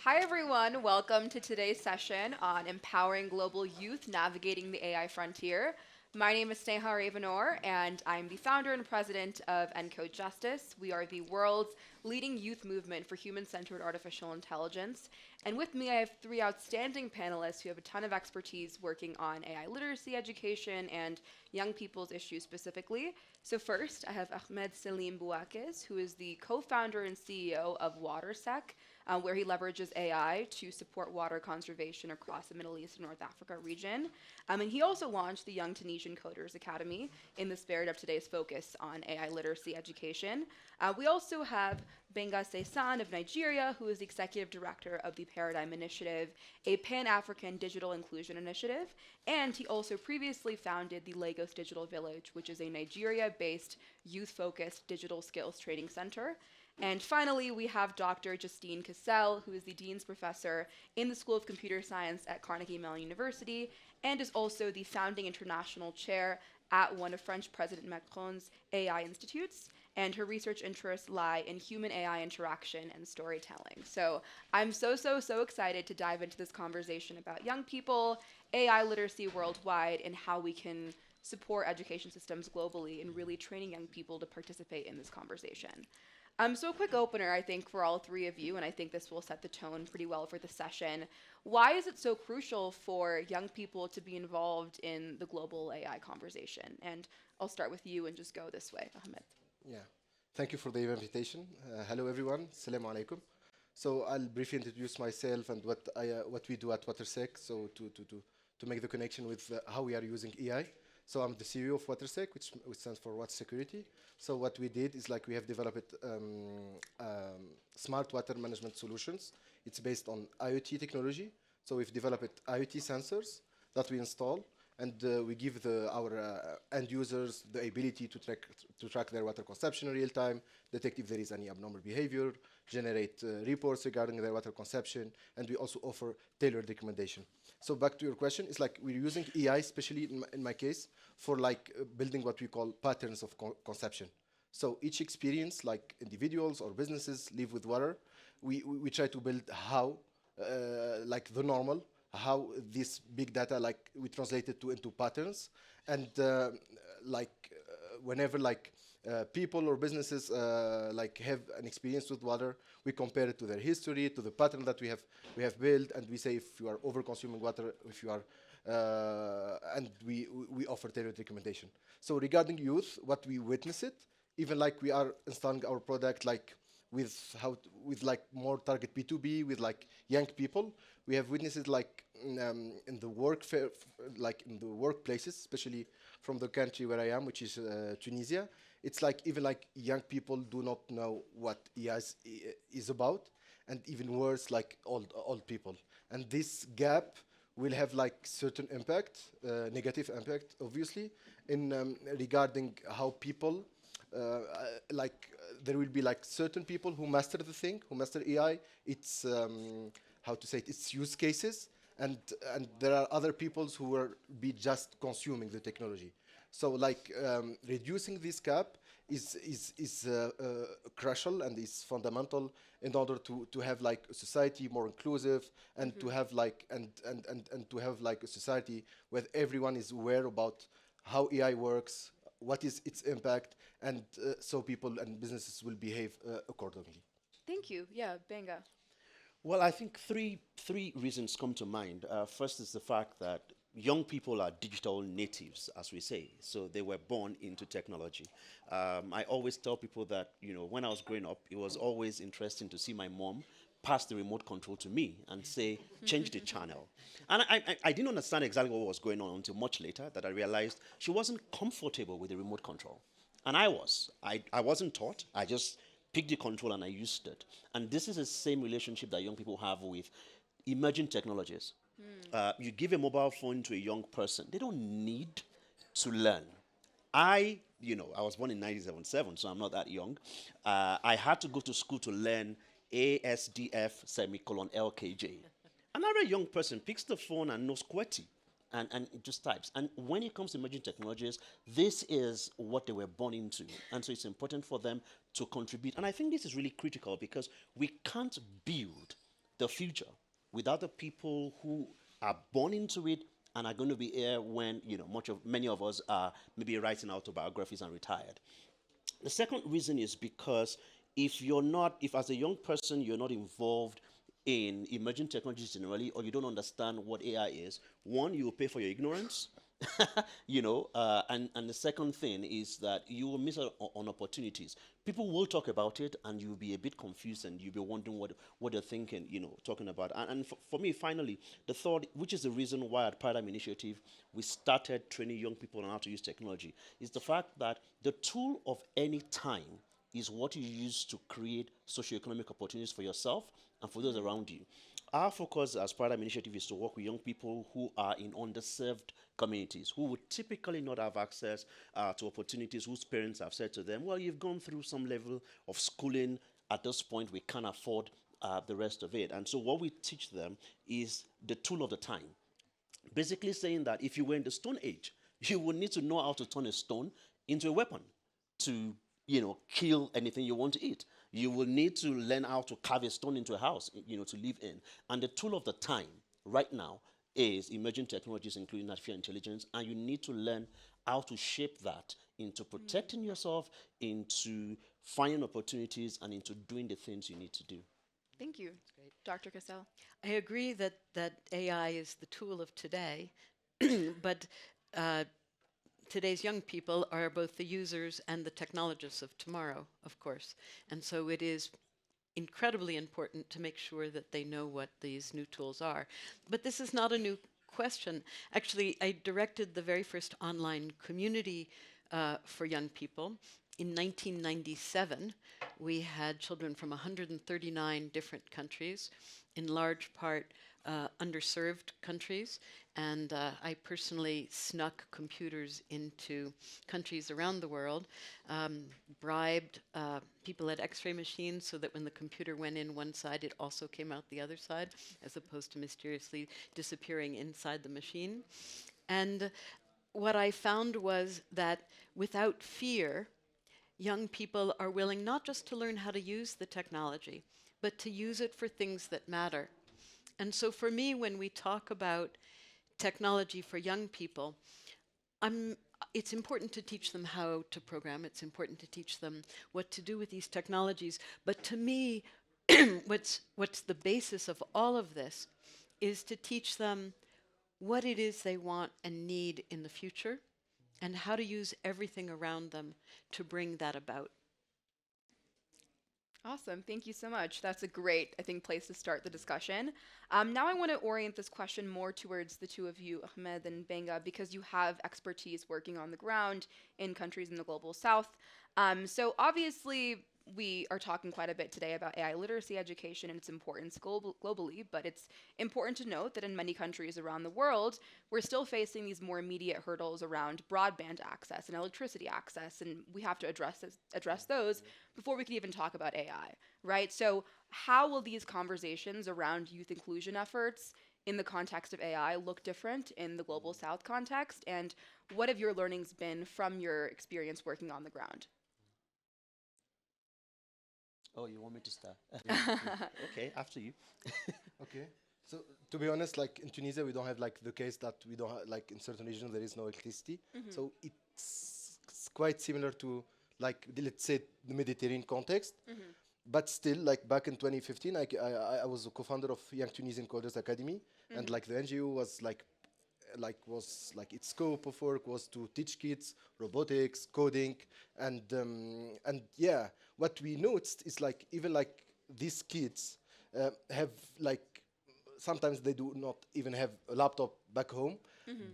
Hi, everyone. Welcome to today's session on empowering global youth navigating the AI frontier. My name is Sneha Ravanor, and I'm the founder and president of ENCODE Justice. We are the world's leading youth movement for human-centered artificial intelligence. And with me, I have three outstanding panelists who have a ton of expertise working on AI literacy education and young people's issues specifically. So first, I have Ahmed Salim Bouakez, who is the co-founder and CEO of WaterSec, where he leverages AI to support water conservation across the Middle East and North Africa region. And he also launched the Young Tunisian Coders Academy in the spirit of today's focus on AI literacy education. We also have Benga Seisan of Nigeria, who is the executive director of the Paradigm Initiative, a Pan-African digital inclusion initiative. And he also previously founded the Lagos Digital Village, which is a Nigeria-based youth-focused digital skills training center. And finally, we have Dr. Justine Cassell, who is the Dean's Professor in the School of Computer Science at Carnegie Mellon University, and is also the founding international chair at one of French President Macron's AI institutes. And her research interests lie in human AI interaction and storytelling. So I'm so excited to dive into this conversation about young people, AI literacy worldwide, and how we can support education systems globally in really training young people to participate in this conversation. So a quick opener, I think, for all three of you, and I think this will set the tone pretty well for the session. Why is it so crucial for young people to be involved in the global AI conversation? And I'll start with you and just go this way, Ahmed. Yeah, thank you for the invitation. Hello, everyone. Assalamu alaikum. So I'll briefly introduce myself and what we do at WaterSec. So to make the connection with how we are using AI. So I'm the CEO of WaterSec, which stands for Water Security. So what we did is like we have developed smart water management solutions. It's based on IoT technology. So we've developed IoT sensors that we install, and we give our end users the ability to track their water consumption in real time, detect if there is any abnormal behavior, generate reports regarding their water consumption, and we also offer tailored recommendation. So back to your question, it's like we're using AI, especially in my case, for like building what we call patterns of consumption. So each experience, like individuals or businesses live with water, we try to build how, like the normal, how this big data, like we translate it into patterns, and whenever people or businesses like have an experience with water, we compare it to their history, to the pattern that we have built, and we say if you are over consuming water, if you are, and we offer tailored recommendation. So regarding youth, what we witness it, even like we are installing our product like with like more target B2B with like young people, we have witnessed it like in the like in the workplaces, especially from the country where I am, which is Tunisia. It's like even like young people do not know what AI is about, and even worse, like old people. And this gap will have like certain impact, negative impact, obviously, in regarding how people there will be like certain people who master the thing, who master AI. It's how to say it, it's use cases, and there are other peoples who will be just consuming the technology. So like reducing this gap is crucial and is fundamental in order to have like a society more inclusive and to have like and to have like a society where everyone is aware about how AI works, what is its impact, and so people and businesses will behave accordingly. Thank you. Yeah, Benga. Well, I think three reasons come to mind. First is the fact that young people are digital natives, as we say, so they were born into technology. I always tell people that when I was growing up, it was always interesting to see my mom pass the remote control to me and say, change the channel. And I didn't understand exactly what was going on until much later that I realized she wasn't comfortable with the remote control. And I was. I wasn't taught. I just picked the control and I used it. And this is the same relationship that young people have with emerging technologies. You give a mobile phone to a young person, they don't need to learn. I was born in 1977, so I'm not that young. I had to go to school to learn ASDF semicolon LKJ. Another young person picks the phone and knows QWERTY and it just types. And when it comes to emerging technologies, this is what they were born into. And so it's important for them to contribute. And I think this is really critical because we can't build the future, without the people who are born into it and are going to be here when, many of us are maybe writing autobiographies and retired. The second reason is because if as a young person you're not involved in emerging technologies generally, or you don't understand what AI is, one, you will pay for your ignorance. And the second thing is that you will miss out on opportunities. People will talk about it, and you'll be a bit confused, and you'll be wondering what they're thinking, talking about. And for me, finally, the third, which is the reason why at Paradigm Initiative we started training young people on how to use technology, is the fact that the tool of any time is what you use to create socioeconomic opportunities for yourself and for those around you. Our focus as Paradigm Initiative is to work with young people who are in underserved communities, who would typically not have access to opportunities, whose parents have said to them, well, you've gone through some level of schooling. At this point, we can't afford the rest of it. And so what we teach them is the tool of the time. Basically saying that if you were in the Stone Age, you would need to know how to turn a stone into a weapon to, kill anything you want to eat. You will need to learn how to carve a stone into a house, to live in. And the tool of the time right now is emerging technologies, including artificial intelligence, and you need to learn how to shape that into protecting yourself, into finding opportunities, and into doing the things you need to do. Thank you. Dr. Cassell. I agree that AI is the tool of today, but today's young people are both the users and the technologists of tomorrow, of course. And so it is incredibly important to make sure that they know what these new tools are. But this is not a new question. Actually, I directed the very first online community for young people. In 1997, we had children from 139 different countries, in large part underserved countries, and I personally snuck computers into countries around the world, bribed people at x-ray machines so that when the computer went in one side, it also came out the other side, as opposed to mysteriously disappearing inside the machine. And what I found was that without fear, young people are willing not just to learn how to use the technology, but to use it for things that matter. And so for me, when we talk about technology for young people, it's important to teach them how to program. It's important to teach them what to do with these technologies. But to me, what's the basis of all of this is to teach them what it is they want and need in the future, and how to use everything around them to bring that about. Awesome. Thank you so much. That's a great, I think, place to start the discussion. Now I want to orient this question more towards the two of you, Ahmed and Benga, because you have expertise working on the ground in countries in the global south. So obviously, we are talking quite a bit today about AI literacy education and its importance globally, but it's important to note that in many countries around the world, we're still facing these more immediate hurdles around broadband access and electricity access, and we have to address those before we can even talk about AI, right? So how will these conversations around youth inclusion efforts in the context of AI look different in the global south context, and what have your learnings been from your experience working on the ground? Oh, you want me to start? Okay, after you. Okay. So to be honest, like in Tunisia, we don't have like the case that we don't have, like in certain regions there is no electricity. So it's quite similar to like let's say the Mediterranean context. But still, like back in 2015, I was a co-founder of Young Tunisian Coders Academy, and like the NGO was like its scope of work was to teach kids robotics, coding, and yeah, what we noticed is like even like these kids have like sometimes they do not even have a laptop back home,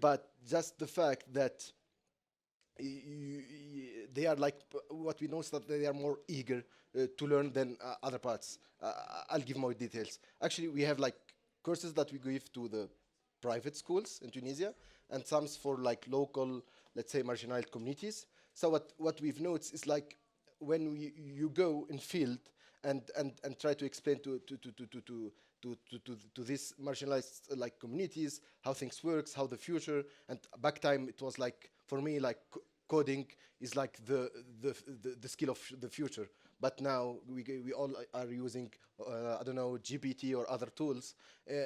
but just the fact that they are like what we know is that they are more eager to learn than other parts. I'll give more details. Actually, we have like courses that we give to the private schools in Tunisia, and some for like local, let's say, marginalized communities. So what we've noticed is like when you go in field and try to explain to these marginalized like communities how things works, how the future. And back time it was like for me like coding is like the skill of the future. but now we all are using I don't know, GPT or other tools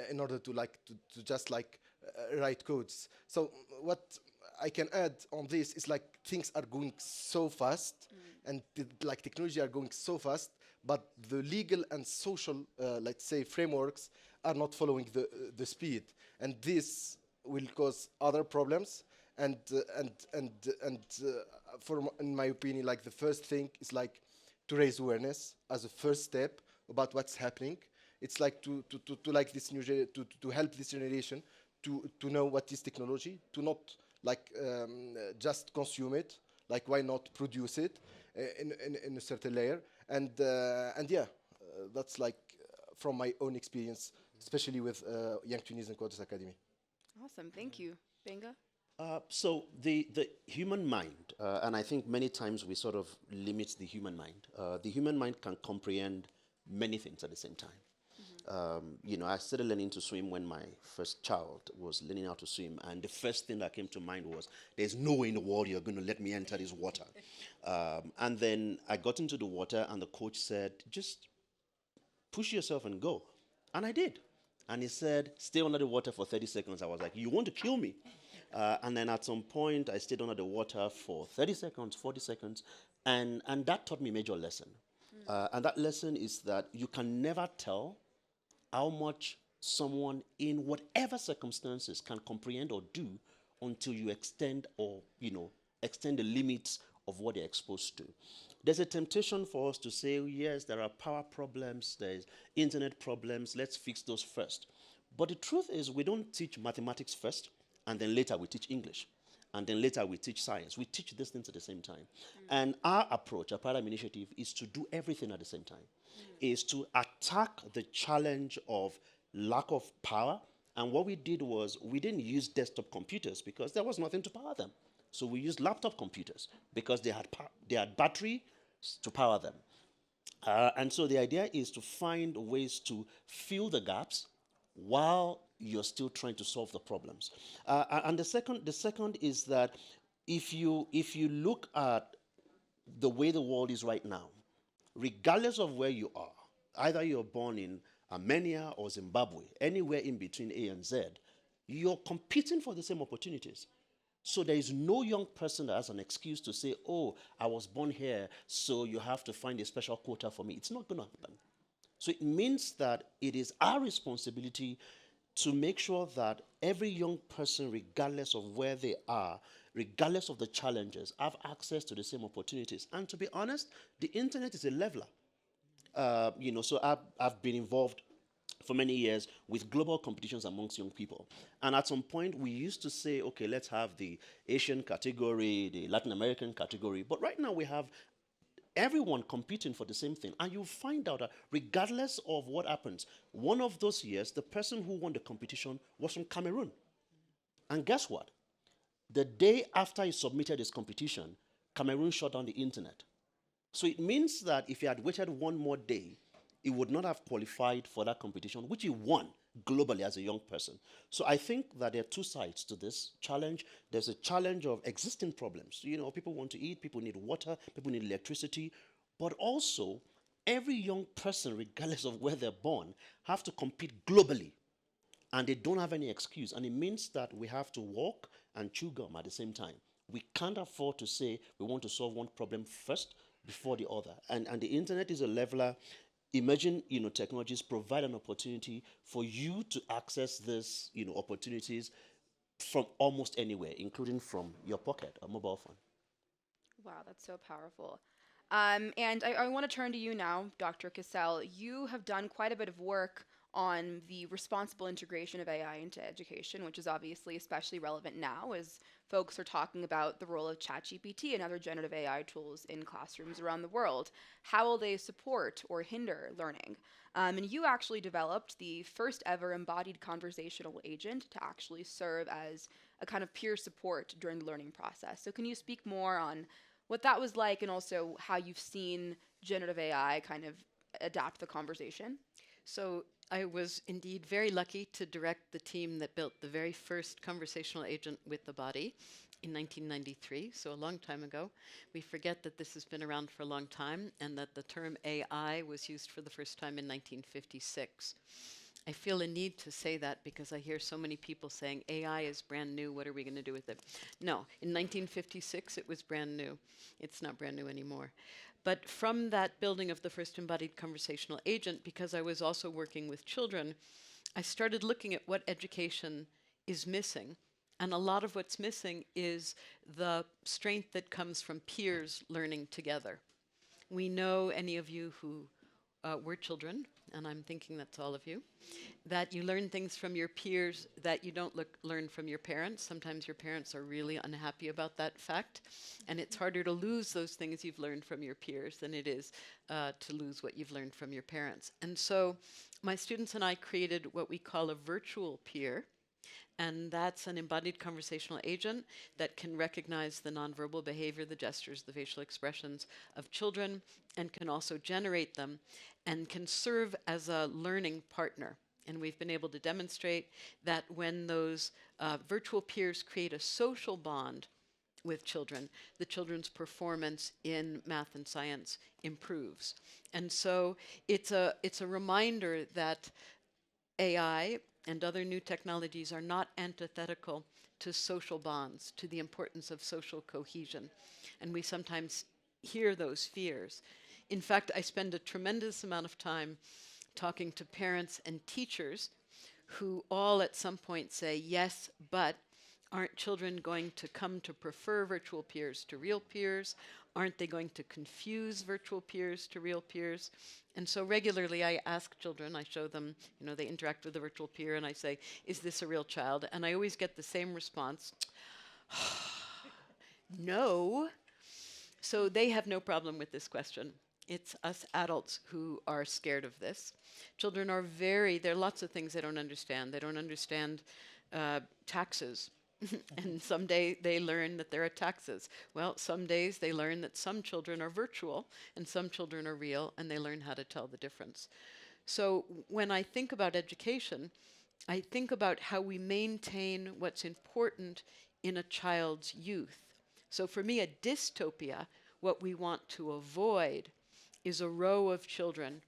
in order to to just write codes. So what I can add on this is like things are going so fast, and like technology are going so fast, but the legal and social, let's say, frameworks are not following the speed, and this will cause other problems. In my opinion, like the first thing is like to raise awareness as a first step about what's happening. It's like to like this to help this generation to know what is technology, to not just consume it. Like, why not produce it in a certain layer? And yeah, that's like from my own experience, especially with Young Tunisian Coders Academy. Awesome. Thank you. Benga? So the human mind, and I think many times we sort of limit the human mind. The human mind can comprehend many things at the same time. I started learning to swim when my first child was learning how to swim, and the first thing that came to mind was, "There's no way in the world you're going to let me enter this water." And then I got into the water, and the coach said, "Just push yourself and go," and I did. And he said, "Stay under the water for 30 seconds." I was like, "You want to kill me?" And then at some point, I stayed under the water for 30 seconds, 40 seconds, and that taught me a major lesson. And that lesson is that you can never tell how much someone in whatever circumstances can comprehend or do until you extend extend the limits of what they're exposed to. There's a temptation for us to say, "Oh, yes, there are power problems, there's internet problems, let's fix those first." But the truth is, we don't teach mathematics first, and then later we teach English, and then later we teach science. We teach these things at the same time. And our approach, our Paradigm Initiative, is to do everything at the same time, is to attack the challenge of lack of power. And what we did was, we didn't use desktop computers because there was nothing to power them. So we used laptop computers because they had battery to power them. And so the idea is to find ways to fill the gaps while you're still trying to solve the problems. And the second is that if you look at the way the world is right now, regardless of where you are, either you're born in Armenia or Zimbabwe, anywhere in between A and Z, you're competing for the same opportunities. So there is no young person that has an excuse to say, "Oh, I was born here, so you have to find a special quota for me." It's not going to happen. So it means that it is our responsibility to make sure that every young person, regardless of where they are, regardless of the challenges, have access to the same opportunities. And to be honest, the internet is a leveler. So I've been involved for many years with global competitions amongst young people. And at some point, we used to say, "Okay, let's have the Asian category, the Latin American category." But right now, we have everyone competing for the same thing. And you'll find out that regardless of what happens, one of those years, the person who won the competition was from Cameroon. And guess what? The day after he submitted his competition, Cameroon shut down the internet. So it means that if he had waited one more day, he would not have qualified for that competition, which he won globally as a young person. So I think that there are two sides to this challenge. There's a challenge of existing problems. People want to eat, people need water, people need electricity, but also every young person, regardless of where they're born, have to compete globally, and they don't have any excuse. And it means that we have to walk and chew gum at the same time. We can't afford to say we want to solve one problem first before the other. And the internet is a leveler. Emerging technologies provide an opportunity for you to access these opportunities from almost anywhere, including from your pocket, a mobile phone. Wow, that's so powerful. And I want to turn to you now, Dr. Cassell. You have done quite a bit of work on the responsible integration of AI into education, which is obviously especially relevant now as folks are talking about the role of ChatGPT and other generative AI tools in classrooms around the world. How will they support or hinder learning? And you actually developed the first ever embodied conversational agent to actually serve as a kind of peer support during the learning process. So can you speak more on what that was like and also how you've seen generative AI kind of adapt the conversation? So I was indeed very lucky to direct the team that built the very first conversational agent with the body. in 1993, so a long time ago. We forget that this has been around for a long time and that the term AI was used for the first time in 1956. I feel a need to say that because I hear so many people saying AI is brand new, what are we going to do with it? No, in 1956 it was brand new. It's not brand new anymore. But from that building of the first embodied conversational agent, because I was also working with children, I started looking at what education is missing. And a lot of what's missing is the strength that comes from peers learning together. We know, any of you who were children, and I'm thinking that's all of you, that you learn things from your peers that you don't learn from your parents. Sometimes your parents are really unhappy about that fact, and it's harder to lose those things you've learned from your peers than it is to lose what you've learned from your parents. And so my students and I created what we call a virtual peer, and that's an embodied conversational agent that can recognize the nonverbal behavior, the gestures, the facial expressions of children, and can also generate them, and can serve as a learning partner. And we've been able to demonstrate that when those virtual peers create a social bond with children, the children's performance in math and science improves. And so it's a reminder that AI and other new technologies are not antithetical to social bonds, to the importance of social cohesion. And we sometimes hear those fears. In fact, I spend a tremendous amount of time talking to parents and teachers who all at some point say, yes, but aren't children going to come to prefer virtual peers to real peers? Aren't they going to confuse virtual peers to real peers? And so regularly I ask children, I show them, they interact with the virtual peer, and I say, is this a real child? And I always get the same response, no. So they have no problem with this question. It's us adults who are scared of this. Children are there are lots of things they don't understand. They don't understand taxes. And someday they learn that there are taxes. Well, some days they learn that some children are virtual and some children are real, and they learn how to tell the difference. So when I think about education, I think about how we maintain what's important in a child's youth. So for me, a dystopia, what we want to avoid, is a row of children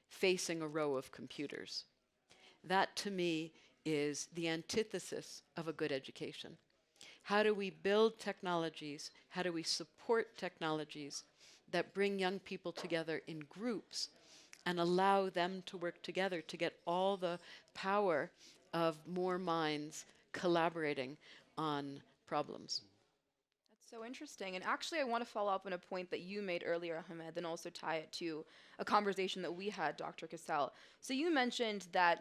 facing a row of computers. That, to me, is the antithesis of a good education. How do we build technologies? How do we support technologies that bring young people together in groups and allow them to work together to get all the power of more minds collaborating on problems? That's so interesting. And actually, I want to follow up on a point that you made earlier, Ahmed, and also tie it to a conversation that we had, Dr. Cassell. So you mentioned that,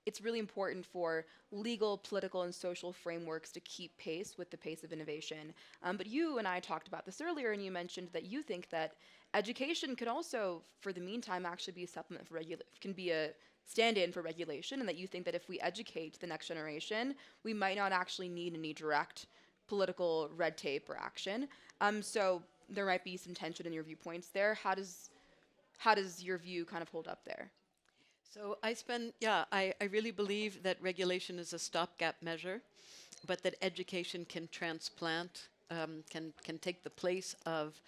it's really important for legal, political, and social frameworks to keep pace with the pace of innovation. But you and I talked about this earlier, and you mentioned that you think that education could also, for the meantime, actually be a supplement for can be a stand-in for regulation, and that you think that if we educate the next generation, we might not actually need any direct political red tape or action. So there might be some tension in your viewpoints there. How does your view kind of hold up there? So I really believe that regulation is a stopgap measure, but that education can transplant, can take the place of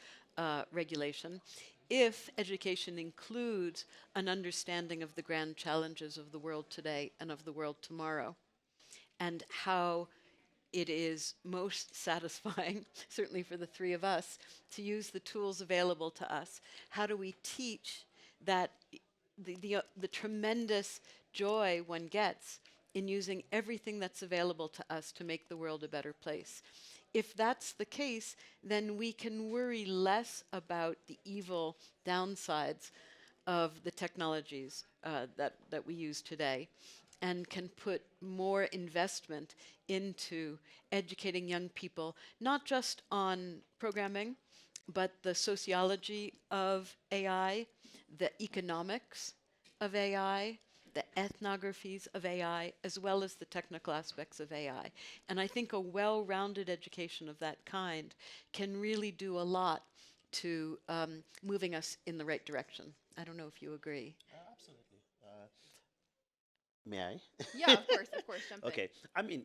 regulation if education includes an understanding of the grand challenges of the world today and of the world tomorrow, and how it is most satisfying, certainly for the three of us, to use the tools available to us. How do we teach that the tremendous joy one gets in using everything that's available to us to make the world a better place? If that's the case, then we can worry less about the evil downsides of the technologies that we use today, and can put more investment into educating young people, not just on programming, but the sociology of AI, the economics of AI, the ethnographies of AI, as well as the technical aspects of AI. And I think a well-rounded education of that kind can really do a lot to moving us in the right direction. I don't know if you agree. Absolutely. May I? Yeah, of course, jump in. Okay. I mean,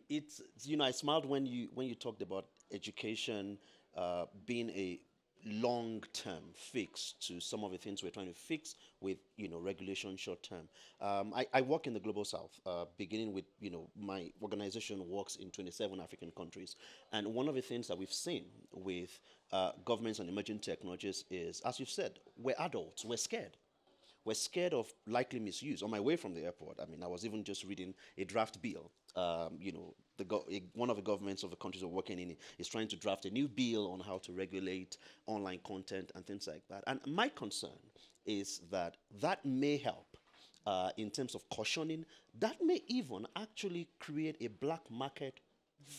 I smiled when you talked about education being a long-term fix to some of the things we're trying to fix with, regulation short-term. I work in the global south, beginning with, my organization works in 27 African countries. And one of the things that we've seen with governments and emerging technologies is, as you've said, we're adults, we're scared. We're scared of likely misuse. On my way from the airport, I mean, I was even just reading a draft bill. One of the governments of the countries we're working in is trying to draft a new bill on how to regulate online content and things like that. And my concern is that that may help in terms of cautioning. That may even actually create a black market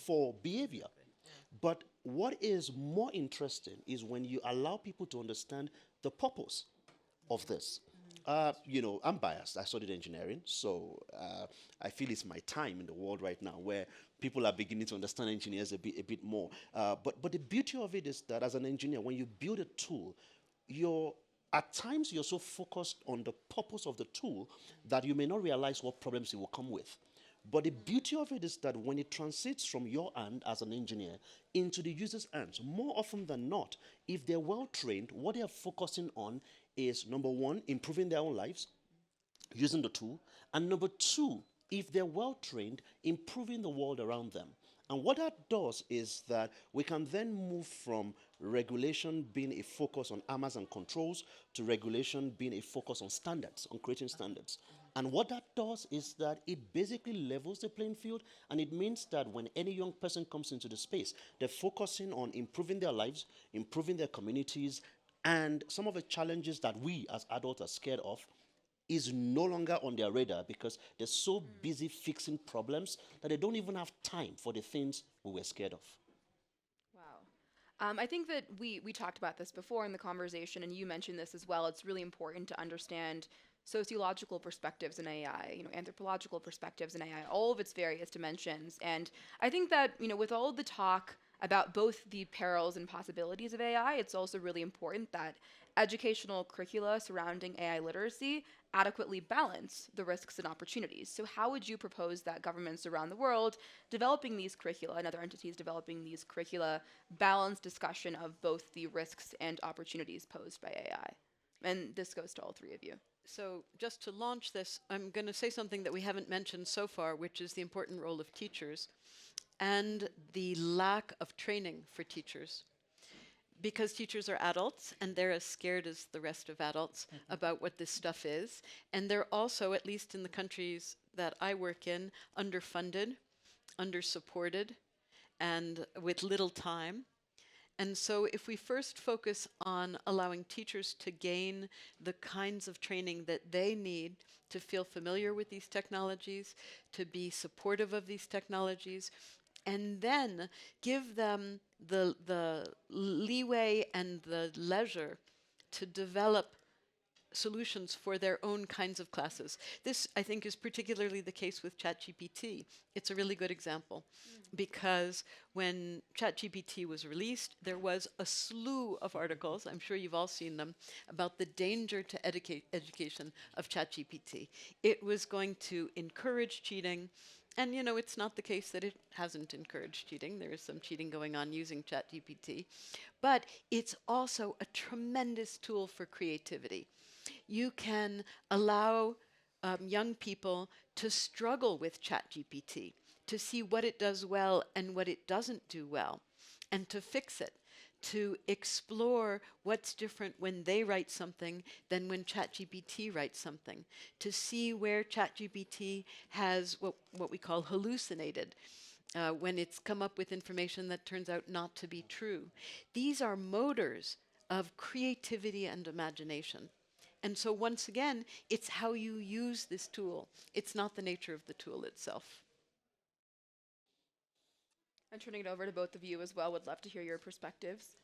for behavior. But what is more interesting is when you allow people to understand the purpose of this. I'm biased. I studied engineering, so I feel it's my time in the world right now where people are beginning to understand engineers a bit more. But the beauty of it is that as an engineer, when you build a tool, at times you're so focused on the purpose of the tool that you may not realize what problems it will come with. But the beauty of it is that when it transits from your hand as an engineer into the user's hands, more often than not, if they're well trained, what they're focusing on is number one, improving their own lives using the tool, and number two, if they're well trained, improving the world around them. And what that does is that we can then move from regulation being a focus on armors and controls to regulation being a focus on standards, on creating standards. And what that does is that it basically levels the playing field, and it means that when any young person comes into the space, they're focusing on improving their lives, improving their communities, and some of the challenges that we as adults are scared of is no longer on their radar because they're so busy fixing problems that they don't even have time for the things we were scared of. Wow. I think that we talked about this before in the conversation, and you mentioned this as well. It's really important to understand sociological perspectives in AI, anthropological perspectives in AI, all of its various dimensions. And I think that, with all of the talk about both the perils and possibilities of AI, it's also really important that educational curricula surrounding AI literacy adequately balance the risks and opportunities. So how would you propose that governments around the world developing these curricula and other entities developing these curricula balance discussion of both the risks and opportunities posed by AI? And this goes to all three of you. So just to launch this, I'm going to say something that we haven't mentioned so far, which is the important role of teachers and the lack of training for teachers. Because teachers are adults and they're as scared as the rest of adults about what this stuff is. And they're also, at least in the countries that I work in, underfunded, undersupported, and with little time. And so if we first focus on allowing teachers to gain the kinds of training that they need to feel familiar with these technologies, to be supportive of these technologies, and then give them the leeway and the leisure to develop solutions for their own kinds of classes. This, I think, is particularly the case with ChatGPT. It's a really good example because when ChatGPT was released, there was a slew of articles, I'm sure you've all seen them, about the danger to education of ChatGPT. It was going to encourage cheating. And it's not the case that it hasn't encouraged cheating. There is some cheating going on using ChatGPT. But it's also a tremendous tool for creativity. You can allow young people to struggle with ChatGPT, to see what it does well and what it doesn't do well, and to fix it, to explore what's different when they write something than when ChatGPT writes something, to see where ChatGPT has what we call hallucinated, when it's come up with information that turns out not to be true. These are motors of creativity and imagination. And so once again, it's how you use this tool. It's not the nature of the tool itself. I'm turning it over to both of you as well. Would love to hear your perspectives.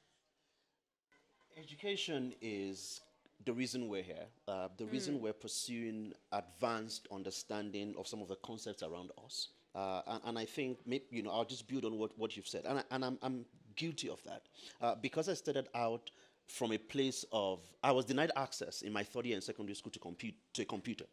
Education is the reason we're here, the reason we're pursuing advanced understanding of some of the concepts around us. And I think, I'll just build on what you've said. And I'm guilty of that. Because I started out from a place of, I was denied access in my third year in secondary school to a computer.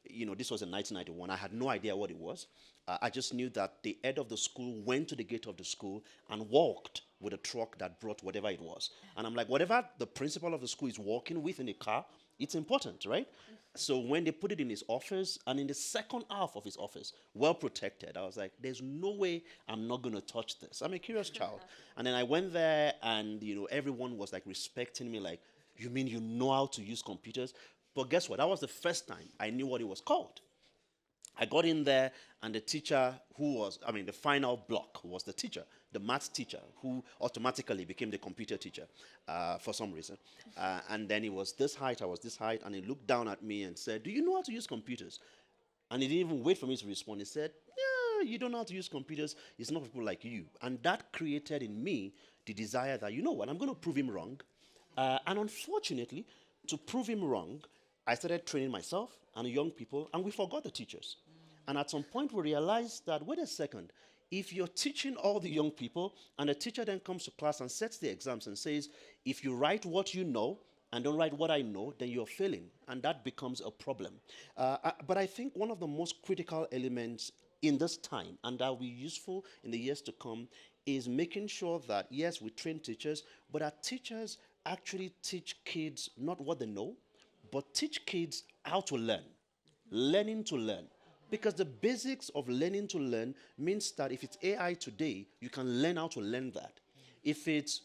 This was in 1991. I had no idea what it was. I just knew that the head of the school went to the gate of the school and walked with a truck that brought whatever it was. And I'm like, whatever the principal of the school is walking with in a car, it's important, right? So when they put it in his office, and in the second half of his office, well protected, I was like, there's no way I'm not going to touch this. I'm a curious child. And then I went there, and everyone was like respecting me, like, you mean you know how to use computers? But guess what? That was the first time I knew what it was called. I got in there, and the teacher the final block was the teacher, the maths teacher, who automatically became the computer teacher for some reason. And then he was this height, I was this height, and he looked down at me and said, do you know how to use computers? And he didn't even wait for me to respond. He said, yeah, you don't know how to use computers. It's not people like you. And that created in me the desire that, you know what, I'm going to prove him wrong. And unfortunately, to prove him wrong, I started training myself and young people, and we forgot the teachers. And at some point, we realized that, wait a second, if you're teaching all the young people, and the teacher then comes to class and sets the exams and says, if you write what you know and don't write what I know, then you're failing. And that becomes a problem. But I think one of the most critical elements in this time, and that will be useful in the years to come, is making sure that, yes, we train teachers, but our teachers actually teach kids not what they know, but teach kids how to learn, learning to learn. Because the basics of learning to learn means that if it's AI today, you can learn how to learn that. If it's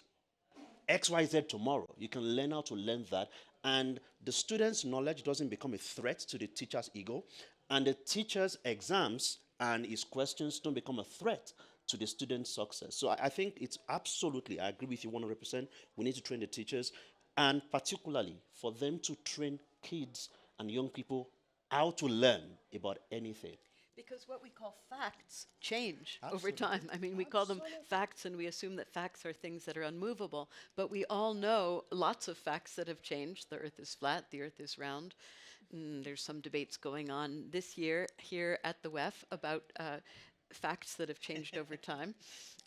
XYZ tomorrow, you can learn how to learn that. And the student's knowledge doesn't become a threat to the teacher's ego. And the teacher's exams and his questions don't become a threat to the student's success. So I think it's absolutely, I agree with you 100%. We need to train the teachers, and particularly for them to train kids and young people how to learn about anything. Because what we call facts change over time. I mean, we call them facts, and we assume that facts are things that are unmovable. But we all know lots of facts that have changed. The Earth is flat, the Earth is round. There's some debates going on this year here at the WEF about facts that have changed over time.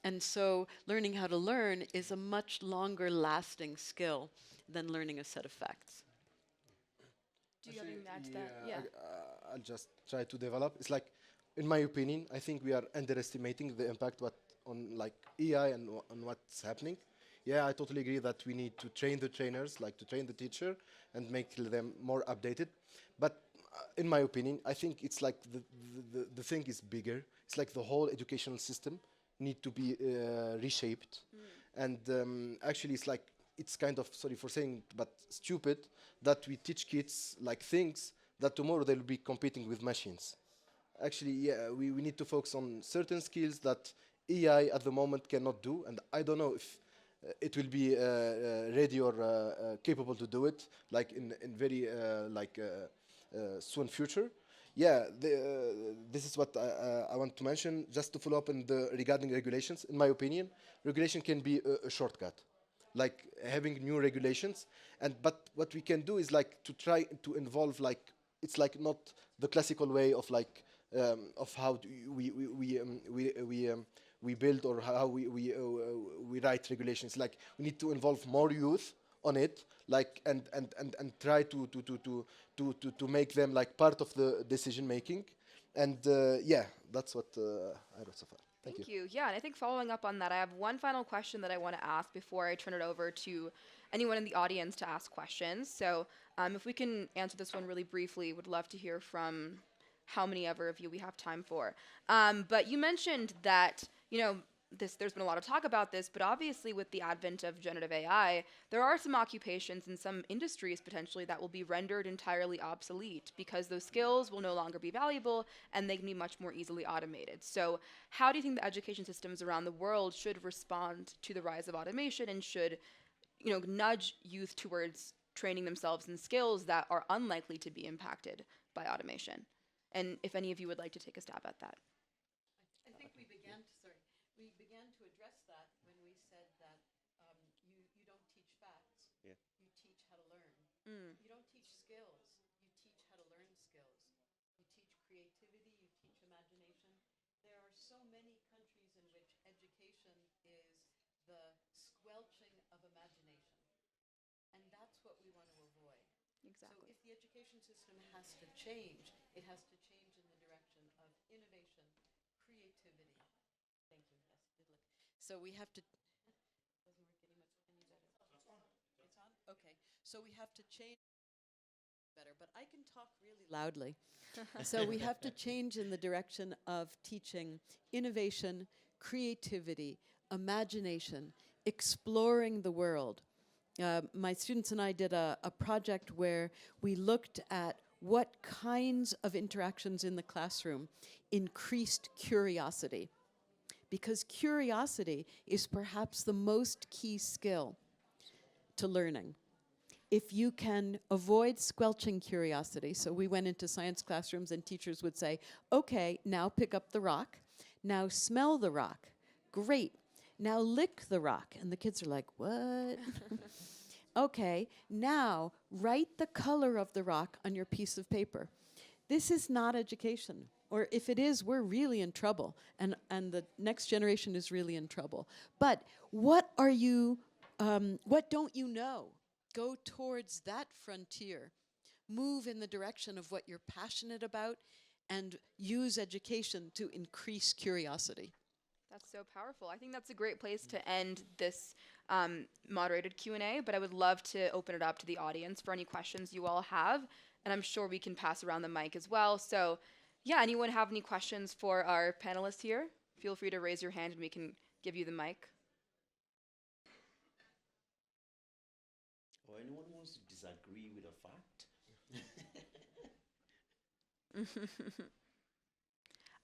And so learning how to learn is a much longer lasting skill than learning a set of facts. Do you have anything to add to that? Yeah. I'll just try to develop. It's like, in my opinion, I think we are underestimating the impact on like AI and on what's happening. Yeah, I totally agree that we need to train the trainers, like to train the teacher and make them more updated. But in my opinion, I think it's like the thing is bigger. It's like the whole educational system need to be reshaped. And actually, it's kind of, sorry for saying, but stupid that we teach kids like things that tomorrow they'll be competing with machines. Actually, yeah, we need to focus on certain skills that AI at the moment cannot do, and I don't know if it will be ready or capable to do it, like in very soon future. Yeah, this is what I want to mention. Just to follow up on regarding regulations, in my opinion, regulation can be a shortcut, like having new regulations. But what we can do is like to try to involve, like, it's like not the classical way of like of how we build or how we write regulations. Like we need to involve more youth on it, like and try to make them like part of the decision making. And yeah, that's what I wrote so far. Thank you. Yeah, and I think following up on that, I have one final question that I want to ask before I turn it over to anyone in the audience to ask questions. So if we can answer this one really briefly, would love to hear from how many ever of you we have time for. But you mentioned that, there's been a lot of talk about this, but obviously with the advent of generative AI, there are some occupations in some industries potentially that will be rendered entirely obsolete because those skills will no longer be valuable and they can be much more easily automated. So how do you think the education systems around the world should respond to the rise of automation and should, nudge youth towards training themselves in skills that are unlikely to be impacted by automation? And if any of you would like to take a stab at that. I think we began to address that when we said that you don't teach facts, Yeah. you teach how to learn. You don't teach skills, you teach how to learn skills. You teach creativity, you teach imagination. There are so many countries in which education is the squelching of imagination. And that's what we want to avoid. Exactly. So if the education system has to change, It has to change in the direction of innovation, creativity. Thank you. Yes, good look. So we have to. Doesn't work any much any better. It's on. Okay. So we have to change better, but I can talk really loudly. So we have to change in the direction of teaching innovation, creativity, imagination, exploring the world. My students and I did a project where we looked at what kinds of interactions in the classroom increased curiosity. Because curiosity is perhaps the most key skill to learning. If you can avoid squelching curiosity, so we went into science classrooms and teachers would say, okay, now pick up the rock, now smell the rock, great, now lick the rock. And the kids are like, what? Okay, now write the color of the rock on your piece of paper. This is not education. Or if it is, we're really in trouble. And the next generation is really in trouble. But what don't you know? Go towards that frontier. Move in the direction of what you're passionate about and use education to increase curiosity. That's so powerful. I think that's a great place to end this moderated Q&A, but I would love to open it up to the audience for any questions you all have, and I'm sure we can pass around the mic as well. So yeah, anyone have any questions for our panelists here? Feel free to raise your hand and we can give you the mic. Or anyone wants to disagree with a fact?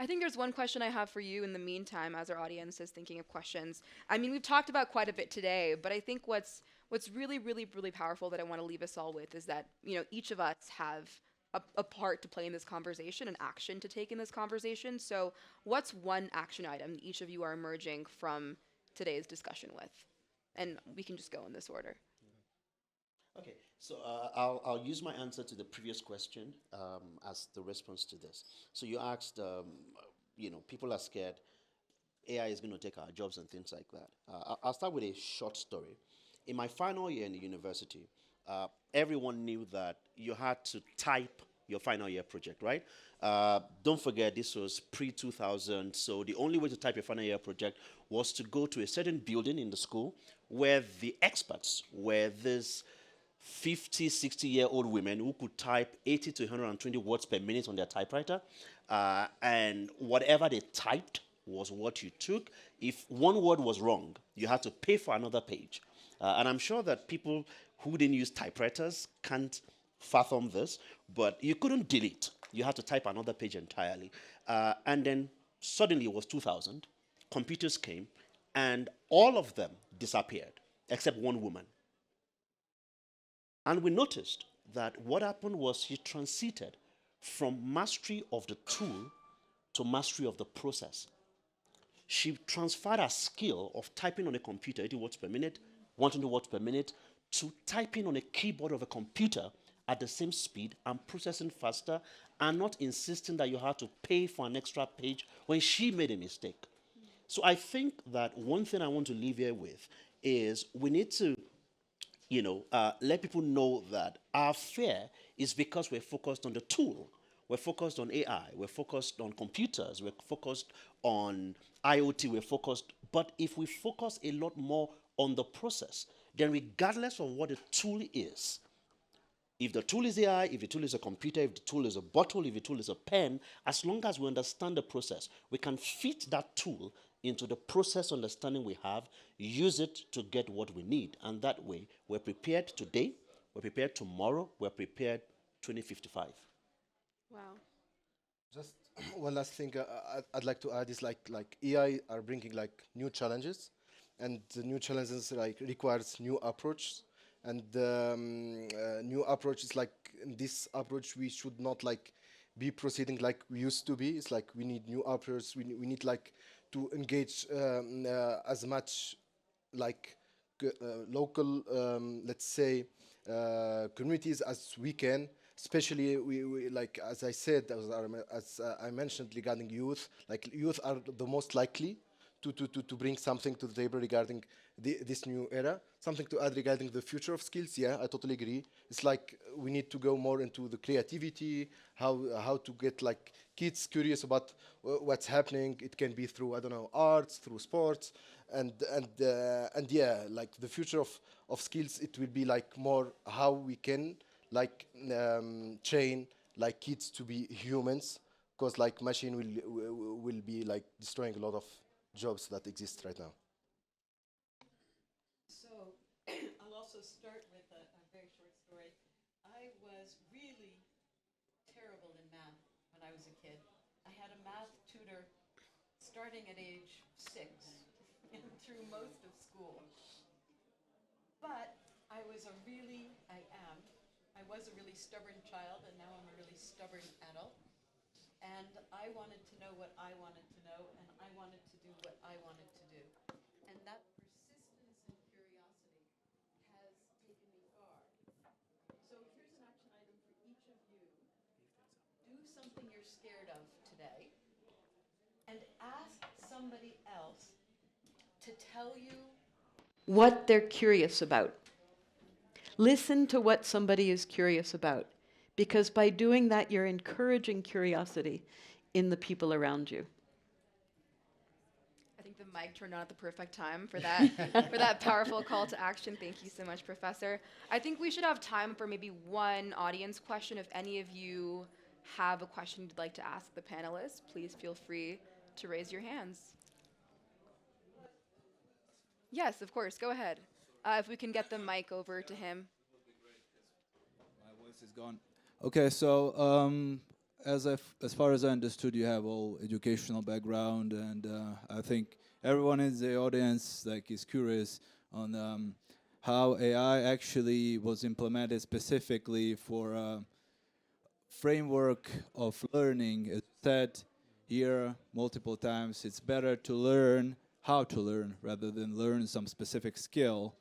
I think there's one question I have for you in the meantime as our audience is thinking of questions. I mean, we've talked about quite a bit today, but I think what's really, really, really powerful that I want to leave us all with is that, you know, each of us have a part to play in this conversation, an action to take in this conversation. So what's one action item each of you are emerging from today's discussion with? And we can just go in this order. Okay, so I'll use my answer to the previous question as the response to this. So you asked, people are scared AI is going to take our jobs and things like that. I'll start with a short story. In my final year in the university, everyone knew that you had to type your final year project, right? Don't forget, this was pre-2000, so the only way to type your final year project was to go to a certain building in the school where the experts were these 50, 60-year-old women who could type 80 to 120 words per minute on their typewriter, and whatever they typed was what you took. If one word was wrong, you had to pay for another page. And I'm sure that people who didn't use typewriters can't fathom this, but you couldn't delete. You had to type another page entirely. And then suddenly it was 2000, computers came, and all of them disappeared, except one woman. And we noticed that what happened was she transited from mastery of the tool to mastery of the process. She transferred her skill of typing on a computer 80 words per minute, 120 words per minute, to typing on a keyboard of a computer at the same speed and processing faster, and not insisting that you had to pay for an extra page when she made a mistake. So I think that one thing I want to leave here with is we need to let people know that our fear is because we're focused on the tool. We're focused on AI. We're focused on computers. We're focused on IoT. We're focused. But if we focus a lot more on the process, then regardless of what the tool is, if the tool is AI, if the tool is a computer, if the tool is a bottle, if the tool is a pen, as long as we understand the process, we can fit that tool into the process understanding we have, use it to get what we need. And that way, we're prepared today, we're prepared tomorrow, we're prepared 2055. Wow. Just one last thing I'd like to add is like AI are bringing like new challenges, and the new challenges like requires new approach, and new approach is like in this approach we should not like be proceeding like we used to be. It's like we need new approach. We need like to engage as much like local, let's say, communities as we can. Especially, we like as I said, as I mentioned regarding youth. Like youth are the most likely to bring something to the table regarding this new era. Something to add regarding the future of skills. Yeah, I totally agree. It's like we need to go more into the creativity, how to get like kids curious about what's happening. It can be through, I don't know, arts, through sports, and yeah, like the future of skills. It will be like more how we can like train like kids to be humans, because like machine will be like destroying a lot of jobs that exist right now. So I'll also start with a very short story. I was really terrible in math when I was a kid. I had a math tutor starting at age 6 and through most of school. But I was a really stubborn child, and now I'm a really stubborn adult. And I wanted to know what I wanted to know, and I wanted to do what I wanted to do. And that persistence and curiosity has taken me far. So here's an action item for each of you. Do something you're scared of today, and ask somebody else to tell you what they're curious about. Listen to what somebody is curious about, because by doing that, you're encouraging curiosity in the people around you. I think the mic turned on at the perfect time for that for that powerful call to action. Thank you so much, Professor. I think we should have time for maybe one audience question. If any of you have a question you'd like to ask the panelists, please feel free to raise your hands. Yes, of course. Go ahead. If we can get the mic over to him. My voice is gone. Okay, so as far as I understood, you have all educational background, and I think everyone in the audience like is curious on how AI actually was implemented specifically for framework of learning. It said here multiple times, it's better to learn how to learn rather than learn some specific skill.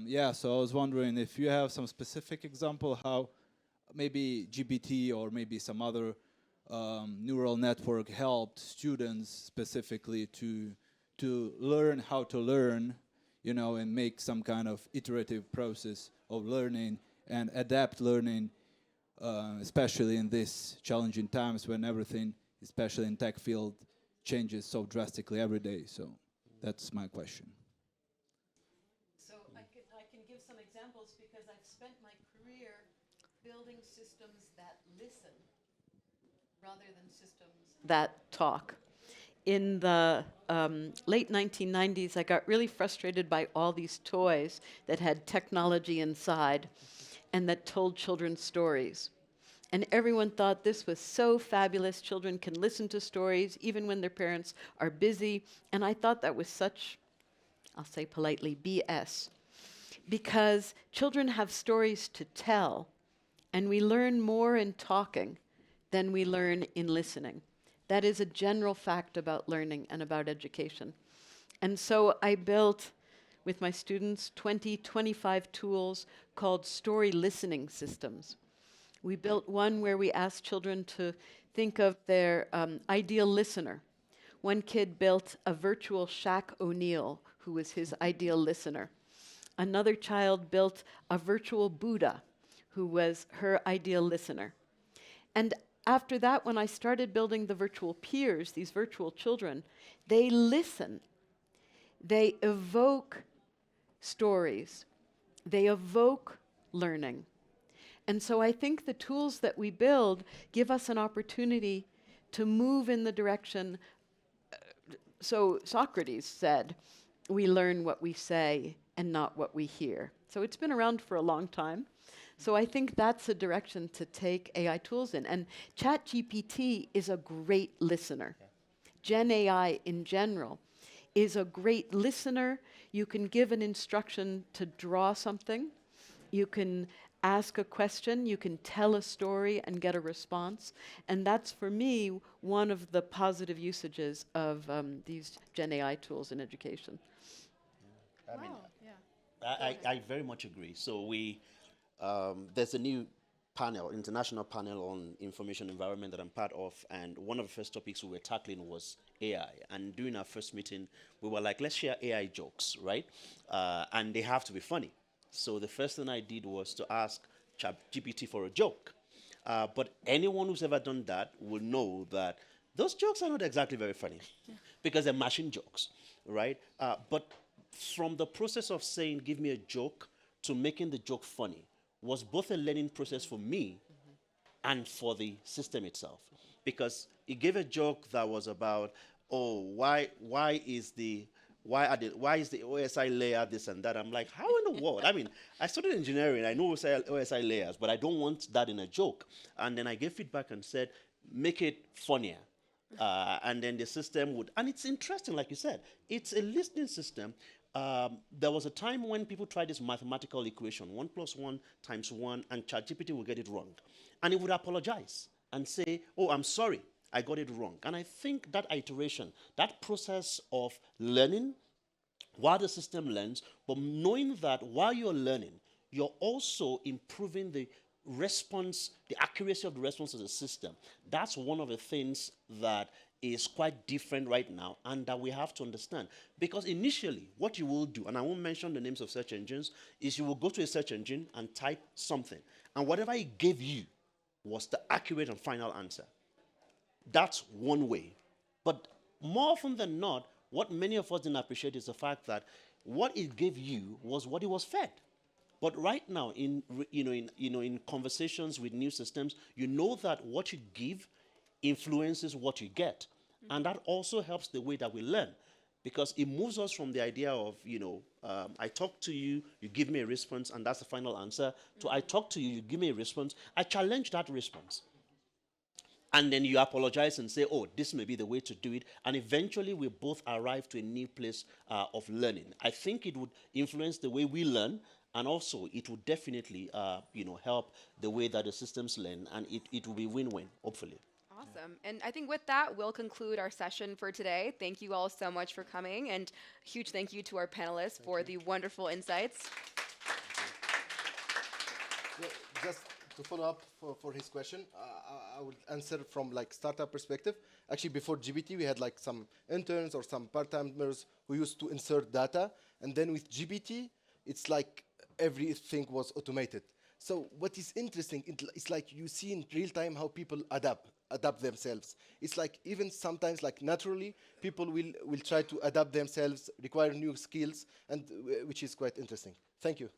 Yeah, so I was wondering if you have some specific example how maybe GPT or maybe some other neural network helped students specifically to learn how to learn, you know, and make some kind of iterative process of learning and adapt learning, especially in these challenging times when everything, especially in tech field, changes so drastically every day. So that's my question. So I can give some examples because I've spent my career building systems that listen rather than systems that talk. In the late 1990s, I got really frustrated by all these toys that had technology inside and that told children stories. And everyone thought this was so fabulous. Children can listen to stories even when their parents are busy. And I thought that was such, I'll say politely, BS. Because children have stories to tell, and we learn more in talking than we learn in listening. That is a general fact about learning and about education. And so I built, with my students, 25 tools called story listening systems. We built one where we asked children to think of their ideal listener. One kid built a virtual Shaq O'Neal, who was his ideal listener. Another child built a virtual Buddha, who was her ideal listener. And after that, when I started building the virtual peers, these virtual children, they listen. They evoke stories. They evoke learning. And so I think the tools that we build give us an opportunity to move in the direction. So Socrates said, we learn what we say and not what we hear. So it's been around for a long time. So I think that's a direction to take AI tools in. And ChatGPT is a great listener. Gen AI in general is a great listener. You can give an instruction to draw something. You can ask a question. You can tell a story and get a response. And that's, for me, one of the positive usages of these Gen AI tools in education. I mean, Wow. Yeah. I very much agree. So there's a new panel, international panel on information environment that I'm part of, and one of the first topics we were tackling was AI. And during our first meeting, we were like, let's share AI jokes, right? And they have to be funny. So the first thing I did was to ask ChatGPT for a joke. But anyone who's ever done that will know that those jokes are not exactly very funny because they're machine jokes, right? But from the process of saying, give me a joke, to making the joke funny was both a learning process for me and for the system itself. Because it gave a joke that was about, oh, why is the OSI layer this and that? I'm like, how in the world? I mean, I studied engineering, I know OSI layers, but I don't want that in a joke. And then I gave feedback and said, make it funnier. And then the system would, and it's interesting, like you said, it's a listening system. There was a time when people tried this mathematical equation, 1 + 1 × 1, and ChatGPT would get it wrong. And it would apologize and say, oh, I'm sorry, I got it wrong. And I think that iteration, that process of learning while the system learns, but knowing that while you're learning, you're also improving the response, the accuracy of the response of the system. That's one of the things that is quite different right now and that we have to understand. Because initially, what you will do, and I won't mention the names of search engines, is you will go to a search engine and type something. And whatever it gave you was the accurate and final answer. That's one way. But more often than not, what many of us didn't appreciate is the fact that what it gave you was what it was fed. But right now, in conversations with new systems, you know that what you give influences what you get. And that also helps the way that we learn, because it moves us from the idea of, I talk to you, you give me a response, and that's the final answer, to I talk to you, you give me a response, I challenge that response. And then you apologize and say, oh, this may be the way to do it. And eventually we both arrive to a new place of learning. I think it would influence the way we learn, and also it would definitely help the way that the systems learn, and it will be win-win, hopefully. Awesome. And I think with that, we'll conclude our session for today. Thank you all so much for coming, and huge thank you to our panelists for the wonderful insights. Yeah, just to follow up for his question, I would answer from like startup perspective. Actually, before GPT, we had like some interns or some part-timers who used to insert data, and then with GPT, it's like everything was automated. So what is interesting, it's like you see in real time how people adapt themselves. It's like even sometimes like naturally, people will try to adapt themselves, require new skills, and which is quite interesting. Thank you.